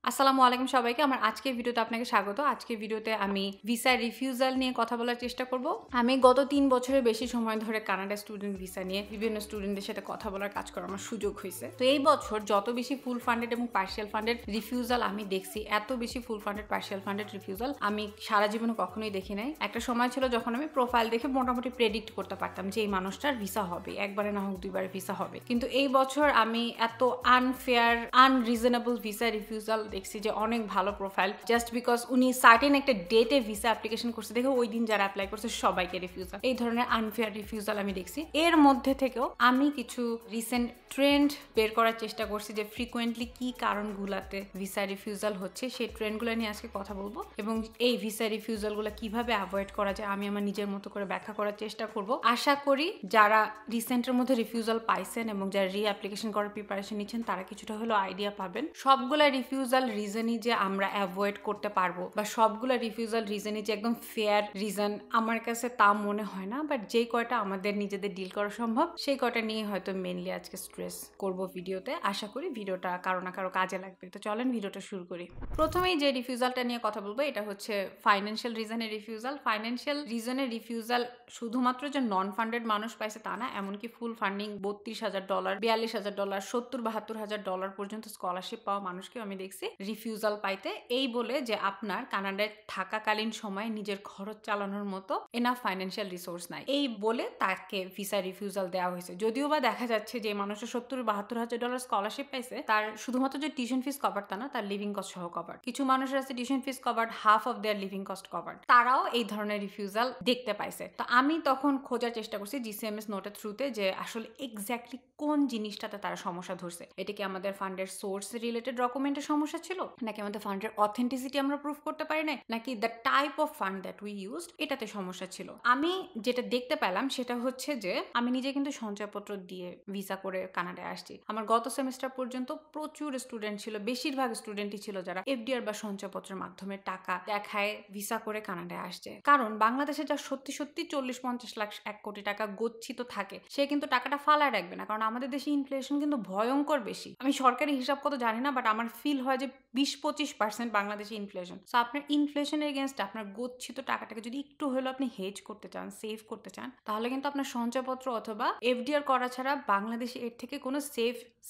আসসালামু আলাইকুম সবাইকে। আমার আজকের ভিডিওতে আপনাকে স্বাগত। আজকের ভিডিওতে আমি ভিসা রিফিউজাল নিয়ে কথা বলার চেষ্টা করব। আমি গত ৩ বছরের বেশি সময় ধরে কানাডা স্টুডেন্ট ভিসা নিয়ে বিভিন্ন স্টুডেন্টদের সাথে কথা বলার কাজ করার আমার সুযোগ হয়েছে। তো এই বছর যত বেশি ফুল ফান্ডেড এবং পার্শিয়াল ফান্ডেড রিফিউজাল আমি দেখছি, এত বেশি ফুল ফান্ডেড পার্শিয়াল ফান্ডেড রিফিউজাল আমি সারা জীবনে কখনোই দেখি নাই। একটা সময় ছিল যখন আমি প্রোফাইল দেখে মোটামুটি প্রেডিক্ট করতে পারতাম যে এই মানুষটার ভিসা হবে, একবারে না হোক দুইবারে ভিসা হবে। কিন্তু এই বছর আমি এত আনফেয়ার আনরিজনেবল ভিসা রিফিউজাল দেখছি যে অনেক ভালো প্রোফাইল জাস্ট বিকজ উনি সার্টেন একটা ডেটে ভিসা অ্যাপ্লিকেশন করছে দেখে ওই দিন যারা অ্যাপ্লাই করছে সবাইকে রিফিউজাল, এই ধরনের আনফেয়ার রিফিউজাল আমি দেখছি। এর মধ্যে থেকেও আমি কিছু রিসেন্ট ট্রেন্ড বের করার চেষ্টা করছি যে ফ্রিকোয়েন্টলি কি কারণগুলোতে ভিসা রিফিউজাল হচ্ছে, সেই ট্রেন্ডগুলো নিয়ে আজকে কথা বলবো এবং এই ভিসা রিফিউজালগুলো কিভাবে অ্যাভয়েড করা যায় আমি আমার নিজের মতো করে ব্যাখ্যা করার চেষ্টা করব। আশা করি যারা রিসেন্টের মধ্যে রিফিউজাল পাইছেন এবং যারা রি অ্যাপ্লিকেশন করার প্রিপারেশন নিচ্ছেন তারা কিছুটা হলো আইডিয়া পাবেন। সবগুলা রিফিউজাল রিজনই যে আমরা অ্যাভয়েড করতে পারবো বা সবগুলা রিফিউজাল রিজনই যে একদম ফেয়ার রিজন আমার কাছে তা মনে হয় না, বাট যে কয়টা আমাদের নিজেদের ডিল করা সম্ভব সেই কয়টা নিয়ে হয়তো মেইনলি আজকে স্ট্রেস করব ভিডিওতে। আশা করি ভিডিওটা কারো না কারো কাজে লাগবে। তো চলেন ভিডিওটা শুরু করি। প্রথমেই যে রিফিউজালটা নিয়ে কথা বলবো এটা হচ্ছে ফাইন্যান্সিয়াল রিজনের রিফিউজাল। ফাইন্যান্সিয়াল রিজনের রিফিউজাল শুধুমাত্র যে নন ফান্ডেড মানুষ পাইছে তা না, এমনকি ফুল ফান্ডিং $32,000, $42,000, $70,000 পর্যন্ত স্কলারশিপ পাওয়া মানুষকেও আমি দেখছি রিফিউজাল পাইতে, এই বলে যে আপনার কানাডায় থাকাকালীন সময়ে নিজের খরচ চালানোর মতো এনাফ ফাইন্যান্সিয়াল রিসোর্স নাই, এই বলে তাকে ভিসা রিফিউজাল দেওয়া হয়েছে। যদিও বা দেখা যাচ্ছে যে মানুষের $70,000-72,000 স্কলারশিপ পাইছে, তার শুধুমাত্র যে টিউশন ফিস কভার তা না, তার লিভিং কস্ট সহ কভার। কিছু মানুষের আছে tuition fees cover, half of their living cost cover, তারাও এই ধরনের রিফিউজাল দেখতে পাইছে। তো আমি তখন খোঁজার চেষ্টা করছি জিসিএমএস নোটের থ্রুতে যে আসলে এক্স্যাক্টলি কোন জিনিসটাতে তারা সমস্যা ধরছে। এটা কি আমাদের ফান্ডের সোর্স রিলেটেড ডকুমেন্টের সমস্যা ছিল, নাকি আমাদের ফান্ডের অথেন্টিসিটি আমরা প্রুফ করতে পারি নাই, নাকি the type of fund that we used এটাতে সমস্যা ছিল। আমি যেটা দেখতে পেলাম সেটা হচ্ছে যে আমি নিজে কিন্তু সঞ্চয়পত্র দিয়ে ভিসা করে কানাডায় আসছি। আমার গত সেমিস্টার পর্যন্ত প্রচুর স্টুডেন্ট ছিল, বেশিরভাগ স্টুডেন্টই ছিল যারা এফডিআর বা সঞ্চয়পত্রের মাধ্যমে টাকা দেখায় ভিসা করে কানাডায় আসছে। কারণ বাংলাদেশে যা সত্যি সত্যি 40-50 লাখ 1 কোটি টাকা গচ্ছিত থাকে, সে কিন্তু টাকাটা ফালায় রাখবে না, কারণ আমাদের দেশে ইনফ্লেশন কিন্তু ভয়ঙ্কর বেশি। আমি সরকারি হিসাব কত জানি না, বাট আমার ফিল হয় যে 20-25% বাংলাদেশে ইনফ্লেশন। সো আপনার ইনফ্লেশনের এগেনস্ট আপনার গচ্ছিত টাকাটাকে যদি একটু হলেও আপনি হেজ করতে চান, সেভ করতে চান, তাহলে কিন্তু আপনার সঞ্চয়পত্র অথবা এফডিআর করা ছাড়া বাংলাদেশে এর থেকে কোনো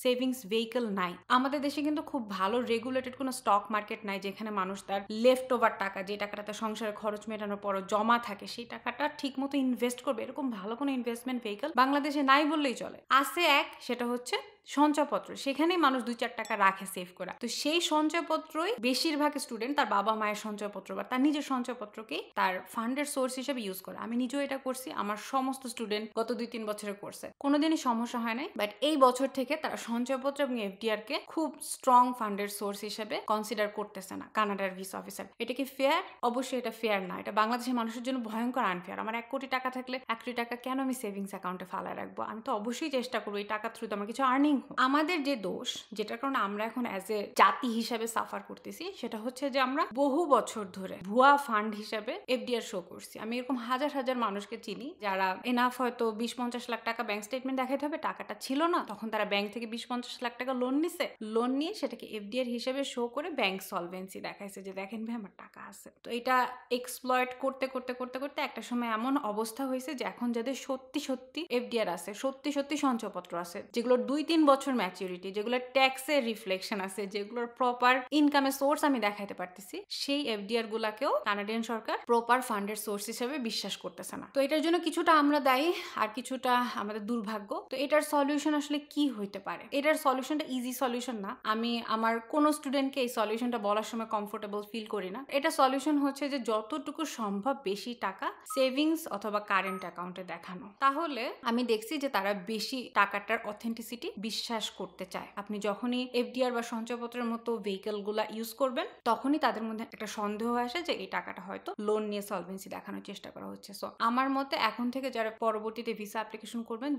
সেভিংস ভেহিকল নাই। আমাদের দেশে কিন্তু খুব ভালো রেগুলেটেড কোনো স্টক মার্কেট নাই যেখানে মানুষ তার লেফট ওভার টাকা, যে টাকাটা তার সংসারের খরচ মেটানোর পর জমা থাকে, সেই টাকাটা ঠিক মতো ইনভেস্ট করবে, এরকম ভালো কোনো ইনভেস্টমেন্ট ভেহিকল বাংলাদেশে নাই বললেই চলে। আছে এক, সেটা হচ্ছে সঞ্চয়পত্র। সেখানেই মানুষ 2-4 টাকা রাখে সেভ করা। তো সেই সঞ্চয়পত্রই বেশিরভাগ স্টুডেন্ট তার বাবা মায়ের সঞ্চয়পত্র বা তার নিজের সঞ্চয়পত্রকেই তার ফান্ডের সোর্স হিসেবে ইউজ করে। আমি নিজেও এটা করছি, আমার সমস্ত স্টুডেন্ট গত 2-3 বছরে করছে, কোনোদিনই সমস্যা হয় নাই। বাট এই বছর থেকে তারা সঞ্চয়পত্র এবং এফডিআর কে খুব স্ট্রং ফান্ডের সোর্স হিসেবে কনসিডার করতেছে না কানাডার ভিসা অফিসার। এটা কি ফেয়ার? অবশ্যই এটা ফেয়ার না। এটা বাংলাদেশের মানুষের জন্য ভয়ঙ্কর আনফেয়ার। আমার 1 কোটি টাকা থাকলে 1 কোটি টাকা কেন আমি সেভিংস অ্যাকাউন্টে ফালায় রাখবো? আমি তো অবশ্যই চেষ্টা করবো এই টাকার থ্রুতে আমার কিছু আর্নিং হোক। আমাদের যে দোষ, যেটার কারণে আমরা এখন অ্যাজ এ জাতি হিসাবে সাফার করতেছি, সেটা হচ্ছে যে আমরা বহু বছর ধরে ভুয়া ফান্ড হিসাবে এফডিআর শো করছি। আমি এরকম হাজার হাজার মানুষকে চিনি যারা এনাফ হয়তো 20-50 লাখ টাকা ব্যাংক স্টেটমেন্ট দেখাতে হবে, টাকাটা ছিল না, তখন তারা ব্যাংক থেকে 20-50 লাখ টাকা লোন নিছে, লোন নিয়ে সেটাকে এফডিআর হিসেবে শো করে ব্যাংক সলভেন্সি দেখাইছে যে দেখেন ভাই আমার টাকা আছে। তো এটা এক্সপ্লয়েট করতে করতে করতে করতে একটা সময় এমন অবস্থা হয়েছে যে এখন যাদের সত্যি সত্যি এফডিআর আছে, সত্যি সত্যি সঞ্চয়পত্র আছে, যেগুলোর 2-3 বছর ম্যাচুরিটি, যেগুলোর ট্যাক্সের রিফ্লেকশন আছে, যেগুলোর প্রপার ইনকামের সোর্স আমি দেখাইতে পারতেছি, সেই এফডিআর গুলাকেও কানাডিয়ান সরকার প্রপার ফান্ডের সোর্স হিসেবে বিশ্বাস করতেছে না। তো এটার জন্য কিছুটা আমরা দায়ী আর কিছুটা আমাদের দুর্ভাগ্য। তো এটার সলিউশন আসলে কি হইতে পারে? এটার সলিউশনটা ইজি সলিউশন না। আমি আমার কোনো স্টুডেন্টকে এই সলিউশনটা বলার সময় কমফোর্টেবল ফিল করি না। এটা সলিউশন হচ্ছে যে যতটুকু সম্ভব বেশি টাকা সেভিংস অথবা কারেন্ট অ্যাকাউন্টে দেখানো। তাহলে আমি দেখছি যে তারা বেশি টাকাটার অথেন্টিসিটি বিশ্বাস করতে চায়। আপনি যখনই এফডিআর বা সঞ্চয়পত্রের মতো ভেহিকল গুলা ইউজ করবেন, তখনই তাদের মধ্যে একটা সন্দেহ আসে যে এই টাকাটা হয়তো লোন নিয়ে সলভেন্সি দেখানোর চেষ্টা করা হচ্ছে। সো আমার মতে এখন থেকে যারা পরবর্তীতে ভিসা অ্যাপ্লিকেশন করবেন,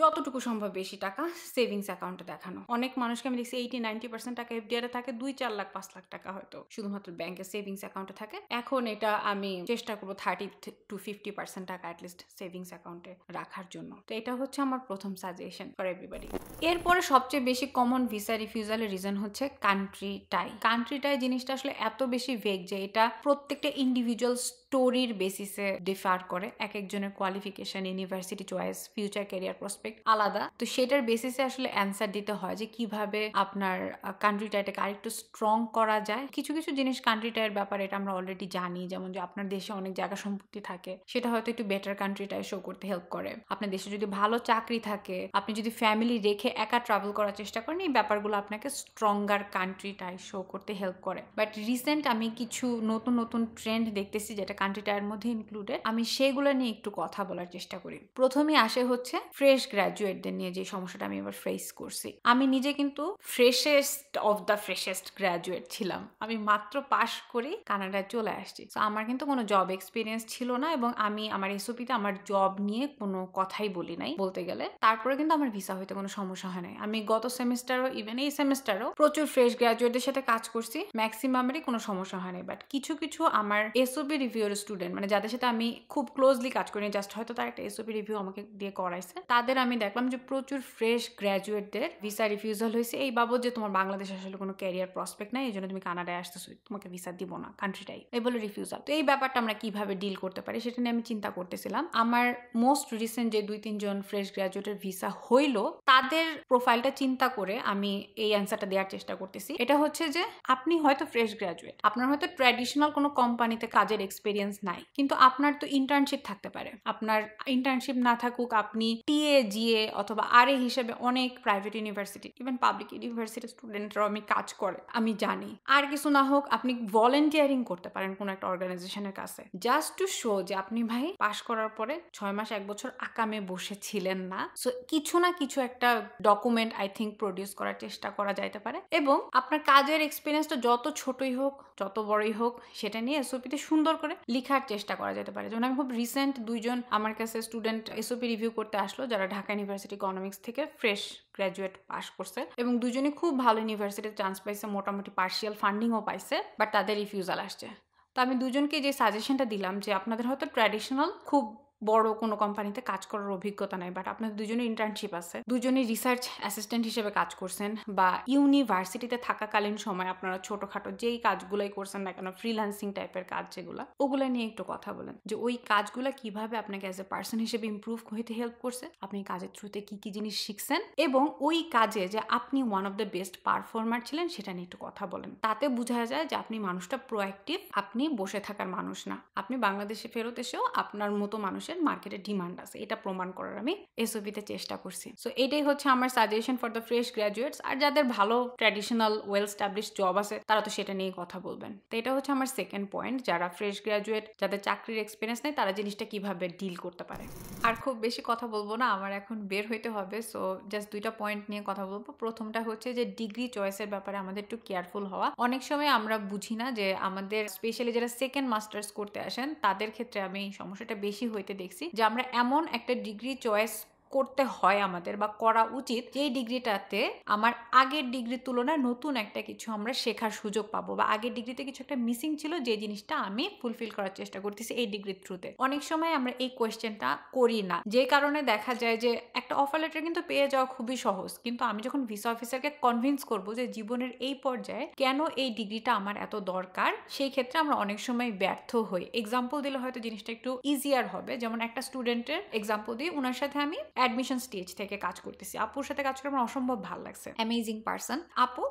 যতটুকু সম্ভব বেশি টাকা সেভিংস অ্যাকাউন্টে দেখানো। অনেক মানুষকে আমি দেখছি 80-90% টাকা এফডিআর এ থাকে, 2-4 লাখ 5 লাখ টাকা হয়তো শুধুমাত্র ব্যাংকের সেভিংস অ্যাকাউন্টে থাকে। এখন এটা আমি চেষ্টা করবো 30-50% টাকা অ্যাটলিস্ট সেভিংস অ্যাকাউন্টে রাখার জন্য। তো এটা হচ্ছে আমার প্রথম সাজেশন ফর এভরিবডি। এরপরে সবচেয়ে বেশি কমন ভিসা রিফিউজালের রিজন হচ্ছে কান্ট্রি টাই। কান্ট্রি টাই জিনিসটা আসলে এত বেশি ভেগ যে এটা প্রত্যেকটা ইন্ডিভিজুয়াল স্টোরির বেসিসে ডিফার করে। এক একজনের qualification, university choice, future career prospect আলাদা। তো সেটার বেসিসে আসলে অ্যান্সার দিতে হয় যে কিভাবে আপনার কান্ট্রি টাইটাকে আরেকটু স্ট্রং করা যায়। কিছু কিছু জিনিস কান্ট্রি টাইয়ের ব্যাপারে এটা আমরা অলরেডি জানি, যেমন যে আপনার দেশে অনেক জায়গা সম্পত্তি থাকে, সেটা হয়তো একটু বেটার কান্ট্রি টাই শো করতে হেল্প করে। আপনার দেশে যদি ভালো চাকরি থাকে, আপনি যদি ফ্যামিলি রেখে একা ট্রাভেল করার চেষ্টা করেন, এই ব্যাপারগুলো আপনাকে স্ট্রঙ্গার কান্ট্রি টাই শো করতে হেল্প করে। বাট রিসেন্ট আমি কিছু নতুন নতুন ট্রেন্ড দেখতেছি যেটা কান্ট্রি টাইয়ের মধ্যে ইনক্লুডেড। আমি সেগুলো নিয়ে একটু কথা বলার চেষ্টা করি। প্রথমেই আসে হচ্ছে ফ্রেশ গ্র্যাজুয়েটদের নিয়ে যে সমস্যাটা আমি এবার ফেস করছি। আমি নিজে কিন্তু ফ্রেশেস্ট অফ দ্য ফ্রেশেস্ট গ্র্যাজুয়েট ছিলাম। আমি মাত্র পাশ করে কানাডায় চলে আসছি। তো আমার কিন্তু কোনো জব এক্সপিরিয়েন্স ছিল না, এবং আমি আমার এসওপিতে আমার জব নিয়ে কোনো কথাই বলি নাই বলতে গেলে। তারপরে কিন্তু আমার ভিসা হইতে কোনো সমস্যা হয় নাই। আমি গত সেমিস্টারও, ইভেন এই সেমিস্টারও প্রচুর ফ্রেশ গ্র্যাজুয়েটদের সাথে কাজ করছি, ম্যাক্সিমামেরই কোনো সমস্যা হয় নাই। বাট কিছু কিছু আমার এসওপি রিভিউর স্টুডেন্ট, মানে যাদের সাথে আমি খুব ক্লোজলি কাজ করি, জাস্ট হয়তো তার একটা এসওপি রিভিউ আমাকে দিয়ে করাইছে, তাদের আমি দেখলাম যে প্রচুর ফ্রেশ গ্র্যাজুয়েটদের ভিসা রিফিউজাল হয়েছে এই বাবদ যে তোমার বাংলাদেশে আসলে কোনো ক্যারিয়ার প্রসপেক্ট নাই, এই জন্য তুমি কানাডায় আসতেছো, তোমাকে ভিসা দিব না, কান্ট্রিটাই এই বলে রিফিউজাল। তো এই ব্যাপারটা আমরা কিভাবে ডিল করতে পারি সেটা নিয়ে আমি চিন্তা করতেছিলাম। আমার মোস্ট রিসেন্ট যে 2-3 জন ফ্রেশ গ্র্যাজুয়েটের ভিসা হইলো, তাদের প্রোফাইলটা চিন্তা করে আমি এই অ্যান্সারটা দেওয়ার চেষ্টা করতেছি। এটা হচ্ছে যে আপনি হয়তো ফ্রেশ গ্র্যাজুয়েট, আপনার হয়তো ট্র্যাডিশনাল কোনো কোম্পানিতে কাজের এক্সপিরিয়েন্স নাই, কিন্তু আপনার তো ইন্টার্নশিপ থাকতে পারে। আপনার ইন্টার্নশিপ না থাকুক, আপনি টিএ, জিএ অথবা আরএ হিসেবে অনেক private university, even public university স্টুডেন্টরাও আমি কাজ করে, আমি জানি। আর কিছু না হোক, আপনি ভলেন্টিয়ারিং করতে পারেন কোনো একটা অর্গানাইজেশনের কাছে, জাস্ট টু শো যে আপনি ভাই পাশ করার পরে 6 মাস 1 বছর আকামে বসেছিলেন না। সো কিছু না কিছু একটা ডকুমেন্ট আই থিঙ্ক প্রডিউস করার চেষ্টা করা যাইতে পারে, এবং আপনার কাজের এক্সপিরিয়েন্সটা যত ছোটই হোক যত বড়ই হোক সেটা নিয়ে এসওপিতে সুন্দর করে লেখার চেষ্টা করা যেতে পারে। যেমন আমি খুব রিসেন্ট 2 জন আমার কাছে স্টুডেন্ট এসওপি রিভিউ করতে আসলো, যারা ঢাকা ইউনিভার্সিটি ইকোনমিক্স থেকে ফ্রেশ গ্র্যাজুয়েট পাস করছে, এবং দুজনই খুব ভালো ইউনিভার্সিটিতে চান্স পাইছে, মোটামুটি পার্শিয়াল ফান্ডিংও পাইছে, বাট তাদের রিফিউজাল আসছে। তো আমি দুজনকে যে সাজেশনটা দিলাম যে আপনাদের হয়তো ট্র্যাডিশনাল খুব বড় কোনো কোম্পানিতে কাজ করার অভিজ্ঞতা নাই, বাট আপনাদের দুজনের ইন্টার্নশিপ আছে, দুজনই রিসার্চ অ্যাসিস্ট্যান্ট হিসেবে কাজ করছেন, বা ইউনিভার্সিটিতে থাকাকালীন সময় আপনারা ছোটখাটো যেই কাজগুলোই করছেন না কেন, ফ্রিল্যান্সিং টাইপের কাজ যেগুলো, ওগুলো নিয়ে একটু কথা বলেন যে ওই কাজগুলো কিভাবে আপনাকে অ্যাজ এ পার্সন হিসেবে ইমপ্রুভ হইতে হেল্প করছে, আপনি কাজের থ্রুতে কি কি জিনিস শিখছেন, এবং ওই কাজে যে আপনি one of the best performer ছিলেন সেটা নিয়ে একটু কথা বলেন। তাতে বোঝা যায় যে আপনি মানুষটা প্রোঅ্যাক্টিভ, আপনি বসে থাকার মানুষ না, আপনি বাংলাদেশে ফেরত এসেও আপনার মতো মানুষের মার্কেটে ডিমান্ড আছে, এটা প্রমাণ করার আমি এসওপিতে চেষ্টা করছি। সো এটাই হচ্ছে আমার suggestion for the fresh graduates. আর যাদের ভালো ট্র্যাডিশনাল ওয়েল স্টাবলিশ জব আছে তারা তো সেটা নিয়ে কথা বলবেন। তো এটা হচ্ছে আমার সেকেন্ড পয়েন্ট, যারা ফ্রেশ গ্র্যাজুয়েট, যাদের চাকরির এক্সপিরিয়েন্স নেই, তারা জিনিসটা কিভাবে ডিল করতে পারে। আর খুব বেশি কথা বলবো না, আমার এখন বের হইতে হবে, সো জাস্ট 2টা পয়েন্ট নিয়ে কথা বলবো। প্রথমটা হচ্ছে যে ডিগ্রি চয়েসের ব্যাপারে আমাদের একটু কেয়ারফুল হওয়া। অনেক সময় আমরা বুঝি না যে আমাদের স্পেশালি যারা সেকেন্ড মাস্টার্স করতে আসেন তাদের ক্ষেত্রে আমি এই সমস্যাটা বেশি হইতে দেখছি, যে আমরা এমন একটা ডিগ্রি চয়েস করতে হয় আমাদের, বা করা উচিত, যে ডিগ্রিটাতে আমার আগের ডিগ্রির তুলনায় নতুন একটা কিছু আমরা শেখার সুযোগ পাবো, বা আগের ডিগ্রিতে কিছু একটা মিসিং ছিল যে জিনিসটা আমি ফুলফিল করার চেষ্টা করতেছি এই ডিগ্রির থ্রুতে। অনেক সময় আমরা এই কোয়েশ্চেনটা করি না, যে কারণে দেখা যায় যে একটা অফার লেটার কিন্তু পেয়ে যাওয়া খুবই সহজ, কিন্তু আমি যখন ভিসা অফিসারকে কনভিন্স করবো যে জীবনের এই পর্যায়ে কেন এই ডিগ্রিটা আমার এত দরকার, সেই ক্ষেত্রে আমরা অনেক সময় ব্যর্থ হই। এক্সাম্পল দিলে হয়তো জিনিসটা একটু ইজিয়ার হবে। যেমন একটা স্টুডেন্টের এক্সাম্পল দিয়ে, ওনার সাথে আমি অ্যাডমিশন স্টেজ থেকে কাজ করতেছি, আপুর সাথে কাজ করে আমার অসম্ভব ভালো লাগছে, অ্যামেজিং পার্সন। আপু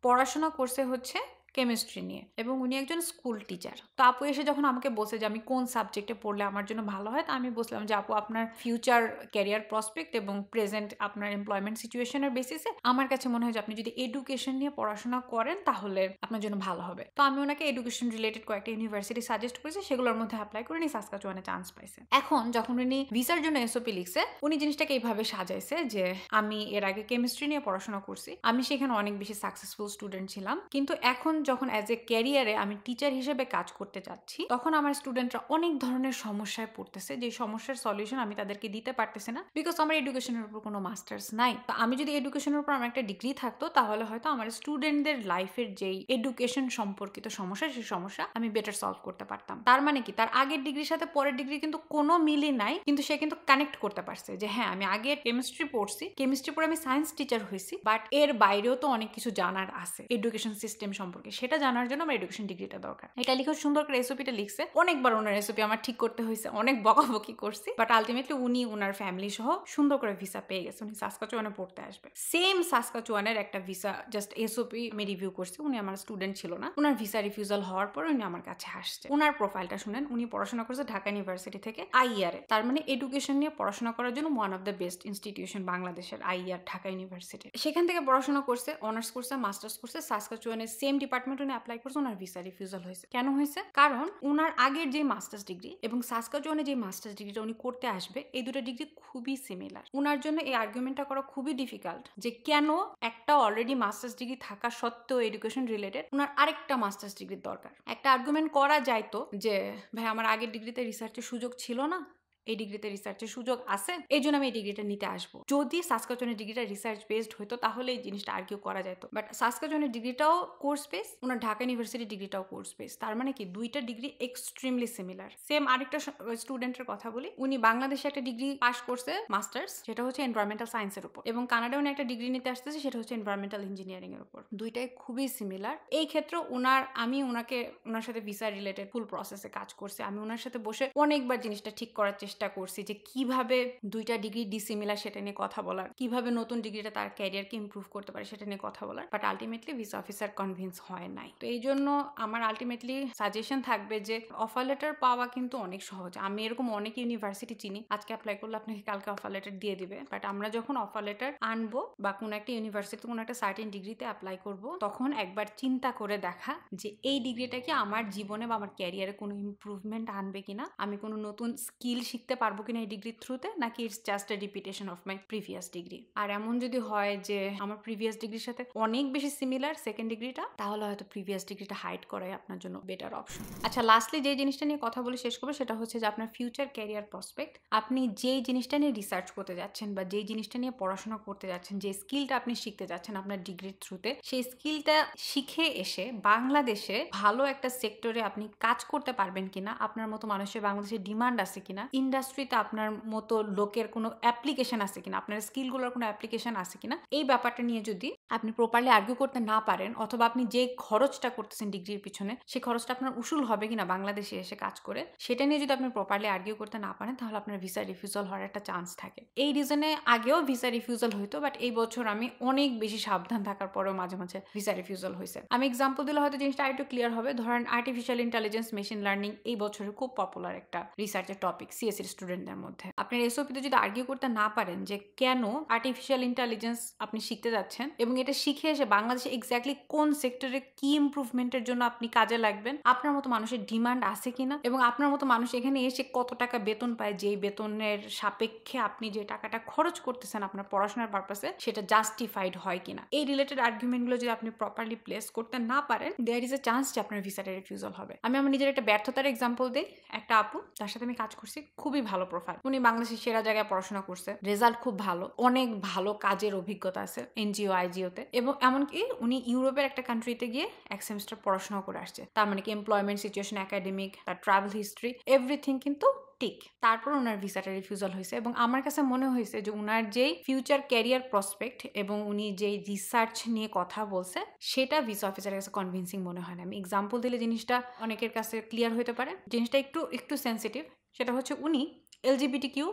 পড়াশোনা করছে হচ্ছে কেমিস্ট্রি নিয়ে, এবং উনি একজন স্কুল টিচার। তো আপু এসে যখন আমাকে বলছে যে আমি কোন সাবজেক্টে পড়লে আমার জন্য ভালো হয়, তা আমি বললাম যে আপু আপনার ফিউচার ক্যারিয়ার প্রসপেক্ট এবং প্রেজেন্ট আপনার এমপ্লয়মেন্ট সিচুয়েশনের বেসিসে আমার কাছে মনে হয় যে আপনি যদি এডুকেশন নিয়ে পড়াশোনা করেন তাহলে আপনার জন্য ভালো হবে। তো আমি ওনাকে এডুকেশন রিলেটেড কয়েকটা ইউনিভার্সিটি সাজেস্ট করেছি, সেগুলোর মধ্যে অ্যাপ্লাই করে উনি সাসকাচুয়ানে চান্স পাইছে। এখন যখন উনি ভিসার জন্য এসওপি লিখছে, উনি জিনিসটাকে এইভাবে সাজাইছে যে আমি এর আগে কেমিস্ট্রি নিয়ে পড়াশোনা করছি, আমি সেখানে অনেক বেশি সাকসেসফুল স্টুডেন্ট ছিলাম, কিন্তু এখন যখন অ্যাজ এ ক্যারিয়ারে আমি টিচার হিসেবে কাজ করতে যাচ্ছি, তখন আমার স্টুডেন্টরা অনেক ধরনের সমস্যায় পড়তেছে, যে সমস্যার সলিউশন আমি তাদেরকে দিতে পারতেছি না, বিকজ আমার এডুকেশনের উপর কোনো মাস্টার্স নাই। তো আমি যদি এডুকেশনের উপর আমার একটা ডিগ্রি থাকতো, তাহলে হয়তো আমার স্টুডেন্টদের লাইফের যেই এডুকেশন সম্পর্কিত সমস্যা, সেই সমস্যা আমি বেটার সলভ করতে পারতাম। তার মানে কি, তার আগের ডিগ্রির সাথে পরের ডিগ্রি কিন্তু কোনো মিলই নাই, কিন্তু সে কিন্তু কানেক্ট করতে পারছে যে হ্যাঁ, আমি আগে কেমিস্ট্রি পড়ছি, কেমিস্ট্রি পরে আমি সায়েন্স টিচার হয়েছি, বাট এর বাইরেও তো অনেক কিছু জানার আছে এডুকেশন সিস্টেম সম্পর্কে, সেটা জানার জন্য আমার এডুকেশন ডিগ্রিটা দরকার। এটা লিখে সুন্দর করে রেসিপিটা লিখছে, অনেকবার ওনার রেসিপি আমার ঠিক করতে হয়েছে, অনেক বকাবকি করছি, বাট আলটিমেটলি উনি ওনার ফ্যামিলি সহ সুন্দর করে ভিসা পেয়ে গেছে। উনি সাসকাচুয়ানে পড়তে আসবে। সেম সাসকাচুয়ানের একটা ভিসা জাস্ট এসওপি আমি রিভিউ করছি, উনি আমার স্টুডেন্ট ছিল না। ওনার ভিসা রিফিউজাল হওয়ার পর উনি আমার কাছে আসছে। ওনার প্রোফাইলটা শুনেন, উনি পড়াশোনা করছে ঢাকা ইউনিভার্সিটি থেকে আইআরে, তার মানে এডুকেশন নিয়ে পড়াশোনা করার জন্য one of the best institution বাংলাদেশের আইআর, ঢাকা ইউনিভার্সিটি। সেখান থেকে পড়াশোনা করছে, অনার্স করছে, মাস্টার্স করছে, সাসকাচুয়ানের সেম ডিপার্টমেন্ট উনি অ্যাপ্লাই করছে, ওনার ভিসা রিফিউজাল হয়েছে। কেন হয়েছে? কারণ ওনার আগের যে মাস্টার্স ডিগ্রি এবং সাসকাচুয়ানে যে মাস্টার্স ডিগ্রিটা উনি করতে আসবে, এই দুটো ডিগ্রি খুবই সিমিলার। ওনার জন্য এই আর্গুমেন্টটা করা খুবই ডিফিকাল্ট যে কেন একটা অলরেডি মাস্টার্স ডিগ্রি থাকা সত্ত্বেও এডুকেশন রিলেটেড ওনার আরেকটা মাস্টার্স ডিগ্রির দরকার। একটা আর্গুমেন্ট করা যাইতো যে ভাই, আমার আগের ডিগ্রিতে রিসার্চের সুযোগ ছিল না, এই ডিগ্রিতে রিসার্চের সুযোগ আছে, এই জন্য আমি এই ডিগ্রিটা নিতে আসবো। যদি সাসকাচুয়ানের ডিগ্রিটা রিসার্চ বেসড হইতো, তাহলে এই জিনিসটা আর্কিউ করা যেত। বাট সাসকাচুয়ানের ডিগ্রিটাও কোর্স বেস, ওনার ঢাকা ইউনিভার্সিটির ডিগ্রিটাও কোর্স বেস। তার মানে কি, দুইটা ডিগ্রি এক্সট্রিমলি সিমিলার। সেম আরেকটা স্টুডেন্টের কথা বলি, উনি বাংলাদেশে একটা ডিগ্রি পাস করছে মাস্টার্স, সেটা হচ্ছে এনভায়রনমেন্টাল সায়েন্সের উপর, এবং কানাডায় উনি একটা ডিগ্রি নিতে আসতেছে, সেটা হচ্ছে এনভায়রনমেন্টাল ইঞ্জিনিয়ারিং এর উপর। দুইটাই খুবই সিমিলার। এই ক্ষেত্রে আমি ওনার সাথে ভিসা রিলেটেড ফুল প্রসেসে কাজ করছি। আমি ওনার সাথে বসে অনেকবার জিনিসটা ঠিক করার চেষ্টা করছি যে কিভাবে দুইটা ডিগ্রি ডিসিমিলার সেটা নিয়ে কথা বলার, কিভাবে নতুন ডিগ্রিটা তার ক্যারিয়ারকে ইমপ্রুভ করতে পারে সেটা নিয়ে কথা বলার, but ultimately visa officer convince হয় নাই। তো এই জন্য আমার আলটিমেটলি সাজেশন থাকবে যে অফার লেটার পাওয়া কিন্তু অনেক সহজ। আমি এরকম অনেক ইউনিভার্সিটি চিনি, আজকে অ্যাপ্লাই করলে আপনাকে কালকে অফার লেটার দিয়ে দিবে, বাট আমরা যখন অফার লেটার আনবো বা কোনো একটা ইউনিভার্সিটি কোনো একটা সার্টেন ডিগ্রিতে অ্যাপ্লাই করব, তখন একবার চিন্তা করে দেখা যে এই ডিগ্রিটা কি আমার জীবনে বা আমার ক্যারিয়ারে কোনো ইমপ্রুভমেন্ট আনবে কিনা, আমি কোনো নতুন স্কিল শিখতে পারবো কিনা এই ডিগ্রির থ্রুতে, নাকি it's just a repetition of my previous degree. আর এমন যদি হয় যে আমার প্রিভিয়াস ডিগ্রির সাথে অনেক বেশি সিমিলার সেকেন্ড ডিগ্রিটা, তাহলে হয়তো প্রিভিয়াস ডিগ্রিটা হাইড করাই আপনার জন্য বেটার অপশন। আচ্ছা, লাস্টলি যে জিনিসটা নিয়ে কথা বলে শেষ করবো, সেটা হচ্ছে যে আপনার ফিউচার ক্যারিয়ার প্রসপেক্ট। আপনি যেই জিনিসটা নিয়ে রিসার্চ করতে যাচ্ছেন বা যেই জিনিসটা নিয়ে পড়াশোনা করতে যাচ্ছেন, যে স্কিলটা আপনি শিখতে যাচ্ছেন আপনার ডিগ্রির থ্রুতে, সেই স্কিলটা শিখে এসে বাংলাদেশে ভালো একটা সেক্টরে আপনি কাজ করতে পারবেন কিনা, আপনার মতো মানুষের বাংলাদেশে ডিমান্ড আছে কিনা, ইন্ডাস্ট্রিতে আপনার মতো লোকের কোনো অ্যাপ্লিকেশন আছে কিনা, আপনার স্কিলগুলোর কোনো অ্যাপ্লিকেশন আছে কিনা, এই ব্যাপারটা নিয়ে যদি আপনি প্রপারলি আর্গিউ করতে না পারেন, অথবা আপনি যে খরচটা করতেছেন ডিগ্রির পিছনে, সেই খরচটা আপনার উসুল হবে কিনা বাংলাদেশে এসে কাজ করে, সেটা নিয়ে যদি আপনি প্রপারলি আর্গিউ করতে না পারেন, তাহলে আপনার ভিসা রিফিউজাল হওয়ার একটা চান্স থাকে। এই রিজনে আগেও ভিসা রিফিউজাল হইতো, বাট এই বছর আমি অনেক বেশি সাবধান থাকার পরেও মাঝে মাঝে ভিসা রিফিউজাল হয়েছে। আমি এক্সাম্পল দিলে হয়তো জিনিসটা আরেকটু ক্লিয়ার হবে। ধরেন আর্টিফিশিয়াল ইন্টেলিজেন্স, মেশিন লার্নিং এই বছরের খুব পপুলার একটা রিসার্চের টপিক সিএসসির স্টুডেন্টদের মধ্যে। আপনার এসওপিতে যদি আর্গিউ করতে না পারেন যে কেন আর্টিফিশিয়াল ইন্টেলিজেন্স আপনি শিখতে যাচ্ছেন এবং এটা শিখে এসে বাংলাদেশে এক্স্যাক্টলি কোন সেক্টরে কি ইমপ্রুভমেন্টের জন্য আপনি কাজে লাগবেন, আপনার মতো মানুষের ডিমান্ড আছে কিনা, এবং আপনার মতো মানুষ এখানে এসে কত টাকা বেতন পায়, যেই বেতনের সাপেক্ষে আপনি যে টাকাটা খরচ করতেছেন আপনার পড়াশোনার পারপাসে, সেটা জাস্টিফাইড হয় কিনা, এই রিলেটেড আর্গুমেন্টগুলো যদি আপনি প্রপারলি প্লেস করতে না পারেন, দেয়ার ইজ এ চান্স যে আপনার ভিসাটা রিফিউজাল হবে। আমি আমার নিজের একটা ব্যর্থতার এক্সাম্পল দিই। একটা আপু, তার সাথে আমি কাজ করছি, খুবই ভালো প্রোফাইল, উনি বাংলাদেশের সেরা জায়গায় পড়াশোনা করছে, রেজাল্ট খুব ভালো, অনেক ভালো কাজের অভিজ্ঞতা আছে এনজিও আইজিওতে, এবং এমনকি উনি ইউরোপের একটা কান্ট্রিতে গিয়ে এক সেমিস্টার পড়াশোনা করে আসছে। তার মানে কি এমপ্লয়মেন্ট সিচুয়েশন, একাডেমিক, তার ট্রাভেল হিস্ট্রি, এভরিথিং কিন্তু ঠিক। তারপর ওনার ভিসাটা রিফিউজাল হয়েছে, এবং আমার কাছে মনে হয়েছে যে ওনার যেই ফিউচার ক্যারিয়ার প্রসপেক্ট এবং উনি যেই রিসার্চ নিয়ে কথা বলছে, সেটা ভিসা অফিসারের কাছে কনভিন্সিং মনে হয় না। আমি এক্সাম্পল দিলে জিনিসটা অনেকের কাছে ক্লিয়ার হতে পারে। জিনিসটা একটু সেন্সিটিভ। সেটা হচ্ছে উনি এলজিবিটিকিউ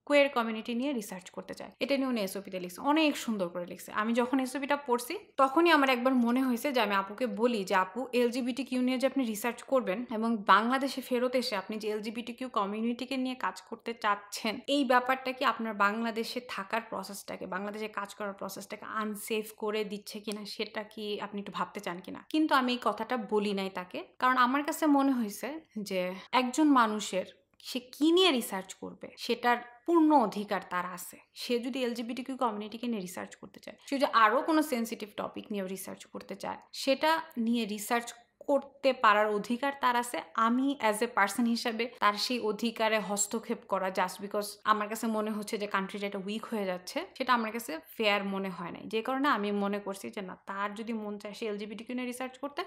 কোয়ের কমিউনিটি নিয়ে রিসার্চ করতে চায়, এটা নিয়ে উনি এসওপিতে লিখছে, অনেক সুন্দর করে লিখছে। আমি যখন এসওপিটা পড়ছি, তখনই আমার একবার মনে হয়েছে যে আমি আপুকে বলি যে আপু, এলজিবিটিকিউ নিয়ে যে আপনি রিসার্চ করবেন এবং বাংলাদেশে ফেরত এসে আপনি যে এলজিবিটিকিউ কমিউনিটিকে নিয়ে কাজ করতে চাচ্ছেন, এই ব্যাপারটা কি আপনার বাংলাদেশে থাকার প্রসেসটাকে, বাংলাদেশে কাজ করার প্রসেসটাকে আনসেফ করে দিচ্ছে কিনা, সেটা কি আপনি একটু ভাবতে চান কিনা। কিন্তু আমি এই কথাটা বলি নাই তাকে, কারণ আমার কাছে মনে হয়েছে যে একজন মানুষের সে কি নিয়ে রিসার্চ করবে সেটার পূর্ণ অধিকার তার আছে। সে যদি এলজিবিটিকিউ কমিউনিটিকে নিয়ে রিসার্চ করতে চায়, সে যদি আরও কোনো সেন্সিটিভ টপিক নিয়ে রিসার্চ করতে চায়, সেটা নিয়ে রিসার্চ করতে পারার অধিকার তার আছে। আমি অ্যাজ এ পার্সন হিসাবে তার সেই অধিকারে হস্তক্ষেপ করা জাস্ট বিকজ আমার কাছে মনে হচ্ছে যে কান্ট্রিটা এটা উইক হয়ে যাচ্ছে, সেটা আমার কাছে ফেয়ার মনে হয় নাই। যে কারণে আমি মনে করছি যে না, তার যদি মন চায় সে এলজিবিটিকিউ নিয়ে রিসার্চ করতে,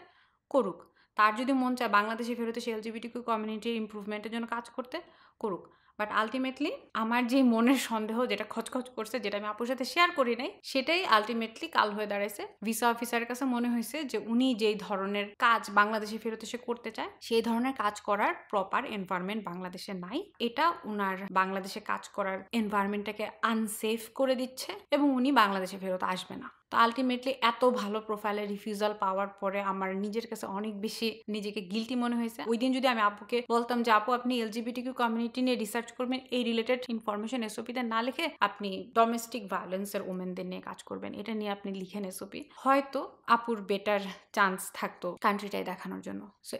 করুক। তার যদি মন চায় বাংলাদেশে ফেরত সে এলজিবিটিকিউ কমিউনিটির ইমপ্রুভমেন্টের জন্য কাজ করতে, করুক। বাট আলটিমেটলি আমার যে মনের সন্দেহ যেটা খচখচ করছে, যেটা আমি আপুর সাথে শেয়ার করি নাই, সেটাই আলটিমেটলি কাল হয়ে দাঁড়াইছে। ভিসা অফিসারের কাছে মনে হয়েছে যে উনি যেই ধরনের কাজ বাংলাদেশে ফেরত এসে করতে চায়, সেই ধরনের কাজ করার প্রপার এনভায়রনমেন্ট বাংলাদেশে নাই। এটা উনার বাংলাদেশে কাজ করার এনভায়রনমেন্টটাকে আনসেফ করে দিচ্ছে এবং উনি বাংলাদেশে ফেরত আসবে না। তো আলটিমেটলি এত ভালো প্রোফাইলে রিফিউজাল পাওয়ার পরে আমার নিজের কাছে অনেক বেশি নিজেকে গিলটি মনে হয়েছে। ওই দিন যদি আমি আপুকে বলতাম যে আপু আপনি এলজিবিটিকিউ কমিউনিটি নিয়ে রিসার্চ করবেন, এই রিলেটেড ইনফরমেশন এসওপিতে না লিখে আপনি ডোমেস্টিক ভায়োলেন্সের ওমেনদের নিয়ে কাজ করবেন, এটা নিয়ে আপনি লিখেন এসওপি, হয়তো আপুর বেটার চান্স থাকতো কান্ট্রিটাই দেখানোর জন্য। সো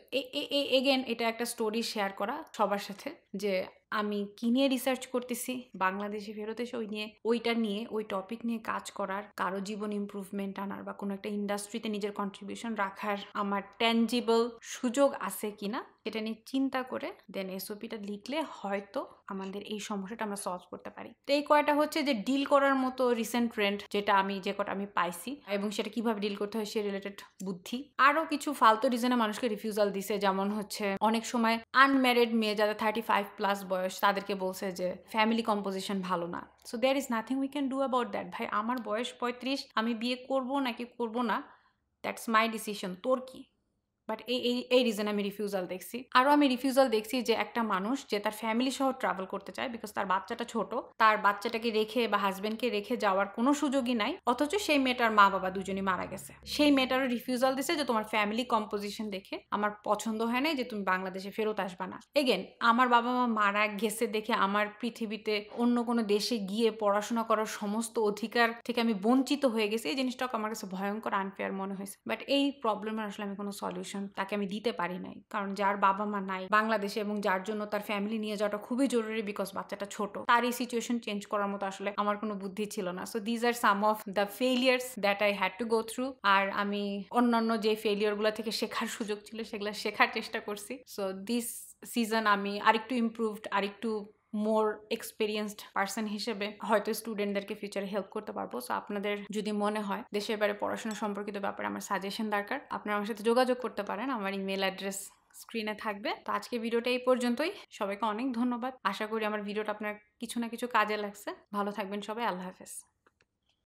এগেন এটা একটা স্টোরি শেয়ার করা সবার সাথে যে আমি কি নিয়ে রিসার্চ করতেছি, বাংলাদেশে ফেরত এসে ওইটা নিয়ে ওই টপিক নিয়ে কাজ করার, কারো জীবন ইমপ্রুভমেন্ট আনার বা কোনো একটা ইন্ডাস্ট্রিতে নিজের কন্ট্রিবিউশন রাখার আমার ট্যানজিবল সুযোগ আছে কিনা এটা নিয়ে চিন্তা করে দেন এসওপিটা লিখলে হয়তো আমাদের এই সমস্যাটা আমরা সলভ করতে পারি। তো এই কয়টা হচ্ছে যে ডিল করার মতো রিসেন্ট ট্রেন্ড যেটা যে কটা আমি পাইছি, এবং সেটা কিভাবে ডিল করতে হয় সে রিলেটেড বুদ্ধি। আরও কিছু ফালতু রিজনে মানুষকে রিফিউজাল দিছে, যেমন হচ্ছে অনেক সময় আনম্যারিড মেয়ে যাদের 35+ বয়স তাদেরকে বলছে যে ফ্যামিলি কম্পোজিশন ভালো না। So there is nothing we can do about that. ভাই আমার বয়স 35, আমি বিয়ে করবো নাকি করবো না দ্যাটস মাই ডিসিশন, তোর কি? বাট এই রিজনে আমি রিফিউজাল দেখছি। আরও আমি রিফিউজাল দেখছি যে একটা মানুষ যে তার ফ্যামিলি সহ ট্রাভেল করতে চায় বিকজ তার বাচ্চাটা ছোট, তার বাচ্চাটাকে রেখে বা হাজব্যান্ডকে রেখে যাওয়ার কোনো সুযোগই নাই, অথচ সেই মেয়েটার মা বাবা দুজনই মারা গেছে। সেই মেয়েটারও রিফিউজাল দিছে যে তোমার ফ্যামিলি কম্পোজিশন দেখে আমার পছন্দ হয় না যে তুমি বাংলাদেশে ফেরত আসবা না। এগেন আমার বাবা মা মারা গেছে দেখে আমার পৃথিবীতে অন্য কোনো দেশে গিয়ে পড়াশোনা করার সমস্ত অধিকার থেকে আমি বঞ্চিত হয়ে গেছি, এই জিনিসটাকে আমার কাছে ভয়ঙ্কর আনফেয়ার মনে হয়েছে। বাট এই প্রবলেমের আসলে আমি কোনো সলিউশন তাকে আমি দিতে পারি নাই, কারণ যার বাবা মা নাই বাংলাদেশে এবং যার জন্য তার ফ্যামিলি নিয়ে যাওয়াটা খুবই জরুরি বিকজ বাচ্চাটা ছোট, তার এই সিচুয়েশন চেঞ্জ করার মতো আসলে আমার কোনো বুদ্ধি ছিল না। So these are some of the failures that I had to go through. আর আমি অন্যান্য যে ফেলিয়ারগুলো থেকে শেখার সুযোগ ছিল সেগুলো শেখার চেষ্টা করছি। সো দিস সিজন আমি আরেকটু ইমপ্রুভড, আরেকটু মোর এক্সপিরিয়েন্সড পার্সন হিসেবে হয়তো স্টুডেন্টদেরকে ফিউচারে হেল্প করতে পারবো। সো আপনাদের যদি মনে হয় দেশের বাইরে পড়াশোনা সম্পর্কিত ব্যাপারে আমার সাজেশন দরকার, আপনারা আমার সাথে যোগাযোগ করতে পারেন, আমার ইমেল অ্যাড্রেস স্ক্রিনে থাকবে। তো আজকে ভিডিওটা এই পর্যন্তই, সবাইকে অনেক ধন্যবাদ। আশা করি আমার ভিডিওটা আপনার কিছু না কিছু কাজে লাগছে। ভালো থাকবেন সবাই, আল্লাহ হাফেজ।